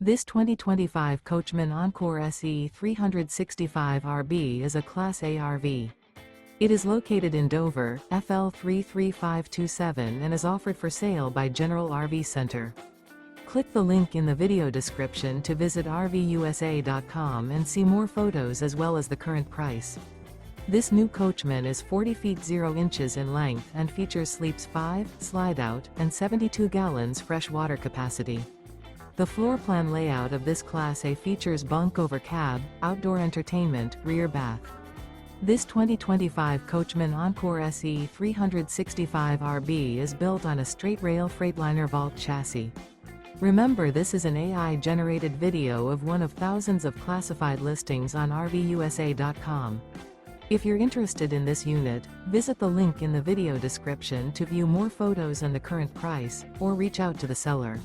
This 2025 Coachmen Encore SE 365RB is a Class A RV. It is located in Dover, FL 33527 and is offered for sale by General RV Center. Click the link in the video description to visit RVUSA.com and see more photos as well as the current price. This new Coachmen is 40 feet 0 inches in length and features sleeps 5, slide-out, and 72 gallons fresh water capacity. The floor plan layout of this Class A features bunk over cab, outdoor entertainment, rear bath. This 2025 Coachmen Encore SE 365RB is built on a Straight Rail Freightliner Vault chassis. Remember, this is an AI-generated video of one of thousands of classified listings on RVUSA.com. If you're interested in this unit, visit the link in the video description to view more photos and the current price, or reach out to the seller.